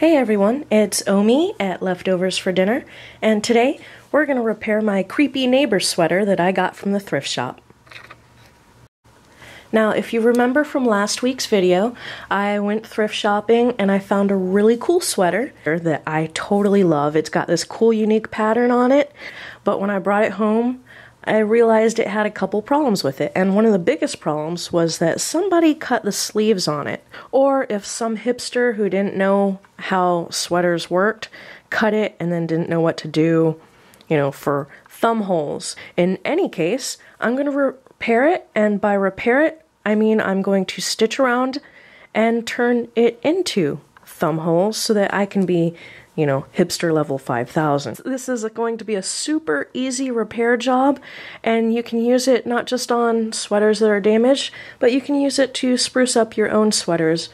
Hey everyone, it's Omi at Leftovers for Dinner, and today we're going to repair my creepy neighbor sweater that I got from the thrift shop. Now, if you remember from last week's video, I went thrift shopping and I found a really cool sweater that I totally love. It's got this cool, unique pattern on it, but when I brought it home, I realized it had a couple problems with it, and one of the biggest problems was that somebody cut the sleeves on it, or if some hipster who didn't know how sweaters worked cut it and then didn't know what to do, for thumb holes. In any case, I'm going to repair it, and by repair it, I mean I'm going to stitch around and turn it into thumb holes so that I can be hipster level 5000. This is going to be a super easy repair job, and you can use it not just on sweaters that are damaged, but you can use it to spruce up your own sweaters,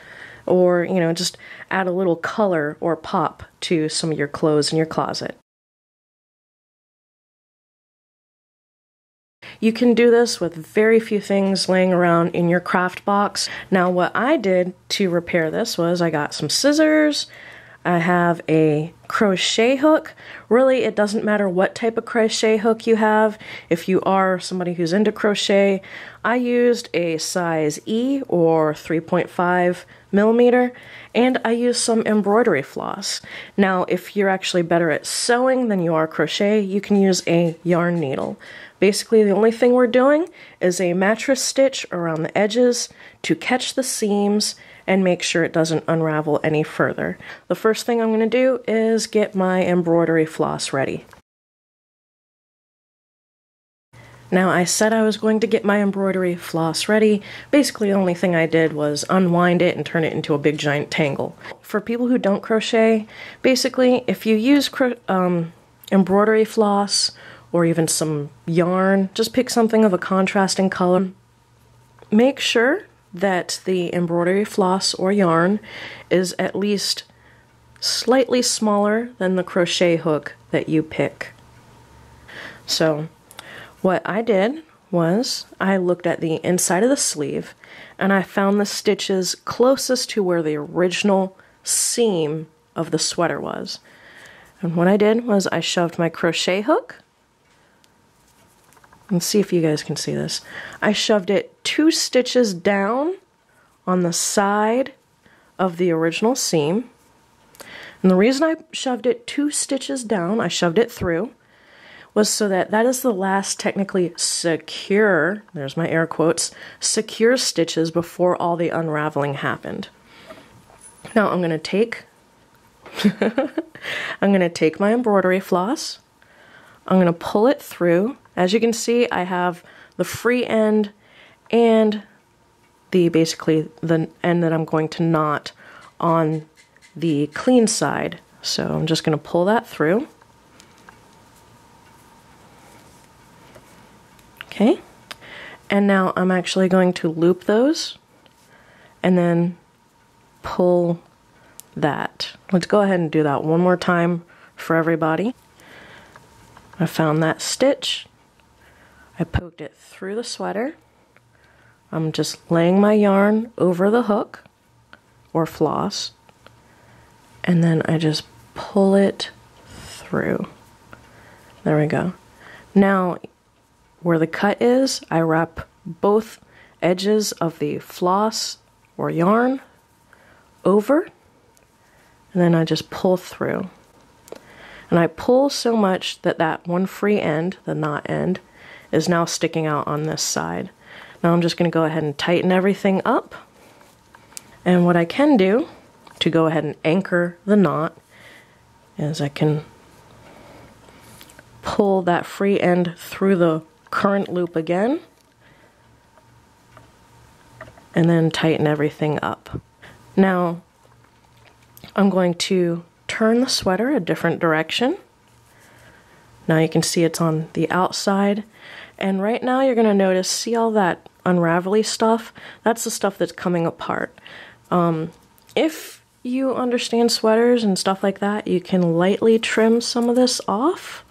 or just add a little color or pop to some of your clothes in your closet. You can do this with very few things laying around in your craft box. Now, what I did to repair this was I got some scissors. I have a crochet hook. Really, it doesn't matter what type of crochet hook you have. If you are somebody who's into crochet, I used a size E or 3.5 millimeter, and I used some embroidery floss. Now, if you're actually better at sewing than you are crochet, you can use a yarn needle. Basically, the only thing we're doing is a mattress stitch around the edges to catch the seams and make sure it doesn't unravel any further. The first thing I'm going to do is get my embroidery floss ready. Now, I said I was going to get my embroidery floss ready. Basically, the only thing I did was unwind it and turn it into a big giant tangle. For people who don't crochet, basically, if you use embroidery floss or even some yarn, just pick something of a contrasting color. Make sure that the embroidery floss or yarn is at least slightly smaller than the crochet hook that you pick. So what I did was I looked at the inside of the sleeve and I found the stitches closest to where the original seam of the sweater was. And what I did was I shoved my crochet hook, and see if you guys can see this. I shoved it 2 stitches down on the side of the original seam. And the reason I shoved it 2 stitches down, I shoved it through, was so that that is the last technically secure, there's my air quotes, secure stitches before all the unraveling happened. Now I'm going to take my embroidery floss. I'm going to pull it through. As you can see, I have the free end and basically the end that I'm going to knot on the clean side. So I'm just going to pull that through. Okay. And now I'm actually going to loop those and then pull that. Let's go ahead and do that one more time for everybody. I found that stitch. I poked it through the sweater. I'm just laying my yarn over the hook or floss, and then I just pull it through. There we go. Now, where the cut is, I wrap both edges of the floss or yarn over, and then I just pull through. And I pull so much that that one free end, the knot end, is now sticking out on this side. Now I'm just going to go ahead and tighten everything up. And what I can do to go ahead and anchor the knot is I can pull that free end through the current loop again and then tighten everything up. Now I'm going to turn the sweater a different direction. Now you can see it's on the outside, and right now you're going to notice, see all that unravelly stuff? That's the stuff that's coming apart. If you understand sweaters and stuff like that, you can lightly trim some of this off,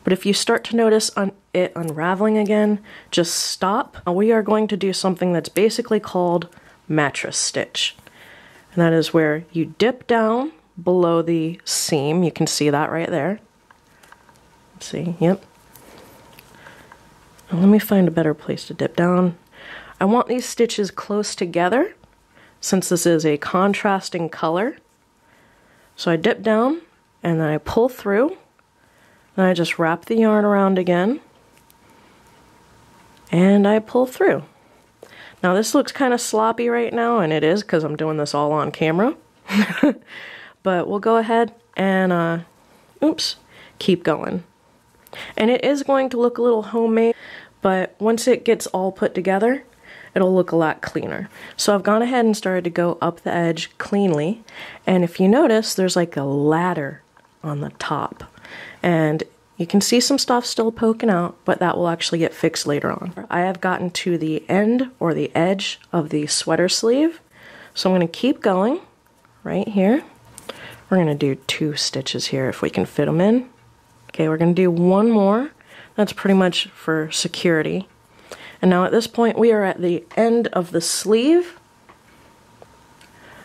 but if you start to notice it unraveling again, just stop. We are going to do something that's basically called mattress stitch, and that is where you dip down below the seam. You can see that right there. Let's see, yep. Now let me find a better place to dip down. I want these stitches close together since this is a contrasting color. So I dip down and then I pull through. Then I just wrap the yarn around again and I pull through. Now this looks kind of sloppy right now, and it is because I'm doing this all on camera. But we'll go ahead and, keep going. And it is going to look a little homemade, but once it gets all put together, it'll look a lot cleaner. So I've gone ahead and started to go up the edge cleanly, and if you notice, there's like a ladder on the top. And you can see some stuff still poking out, but that will actually get fixed later on. I have gotten to the end or the edge of the sweater sleeve, so I'm going to keep going right here. We're going to do 2 stitches here if we can fit them in. Okay, we're going to do 1 more. That's pretty much for security. And now at this point we are at the end of the sleeve.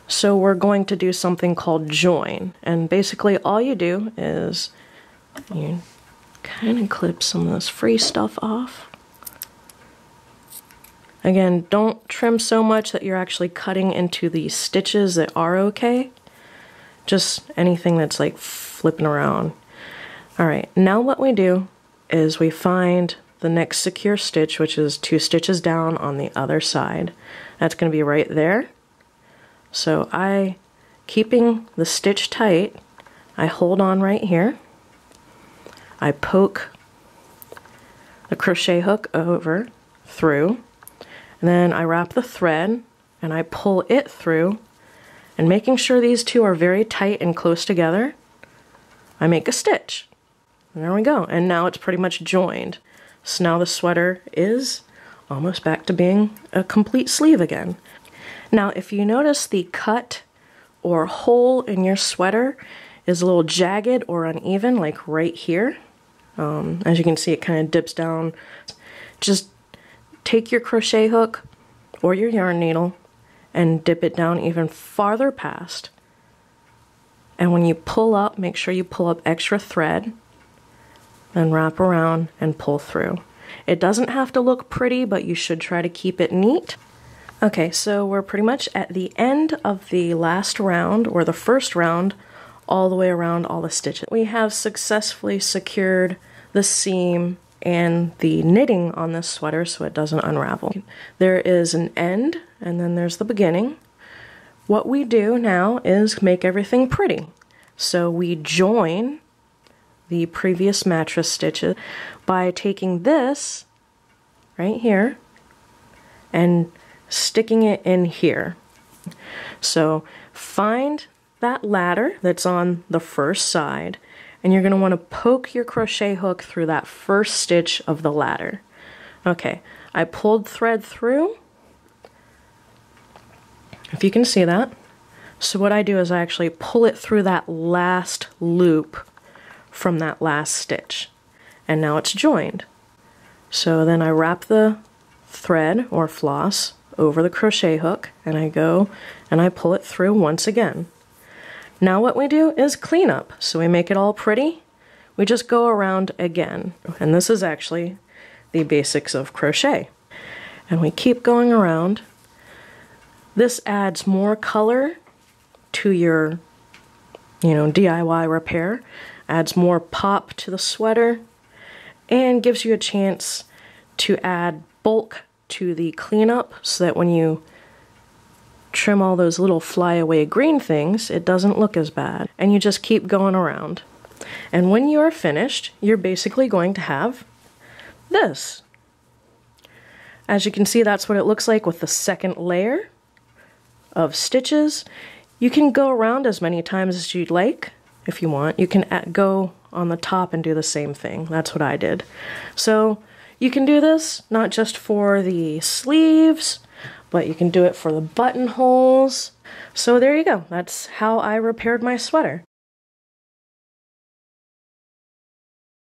So we're going to do something called join. And basically all you do is you kind of clip some of this free stuff off. Again, don't trim so much that you're actually cutting into the stitches that are okay. Just anything that's like flipping around. Alright, now what we do is we find the next secure stitch, which is 2 stitches down on the other side. That's going to be right there. So keeping the stitch tight, I hold on right here. I poke the crochet hook over, through, and then I wrap the thread and I pull it through, and making sure these 2 are very tight and close together, I make a stitch. And there we go, and now it's pretty much joined. So now the sweater is almost back to being a complete sleeve again. Now if you notice the cut or hole in your sweater is a little jagged or uneven, like right here, as you can see it kind of dips down, just take your crochet hook or your yarn needle and dip it down even farther past. And when you pull up, make sure you pull up extra thread, then wrap around and pull through. It doesn't have to look pretty, but you should try to keep it neat. Okay, so we're pretty much at the end of the last round, or the first round, all the way around all the stitches. We have successfully secured the seam and the knitting on this sweater so it doesn't unravel. There is an end, and then there's the beginning. What we do now is make everything pretty. So we join the previous mattress stitches by taking this right here and sticking it in here. So find that ladder that's on the first side, and you're going to want to poke your crochet hook through that first stitch of the ladder. Okay, I pulled thread through, if you can see that. So what I do is I actually pull it through that last loop from that last stitch, and now it's joined. So then I wrap the thread or floss over the crochet hook, and I go and I pull it through once again. Now what we do is clean up. So we make it all pretty. We just go around again. And this is actually the basics of crochet. And we keep going around. This adds more color to your, DIY repair. Adds more pop to the sweater and gives you a chance to add bulk to the cleanup so that when you trim all those little flyaway green things, it doesn't look as bad. And you just keep going around. And when you are finished, you're basically going to have this. As you can see, that's what it looks like with the second layer of stitches. You can go around as many times as you'd like if you want. You can go on the top and do the same thing. That's what I did. So you can do this not just for the sleeves, but you can do it for the buttonholes. So there you go. That's how I repaired my sweater.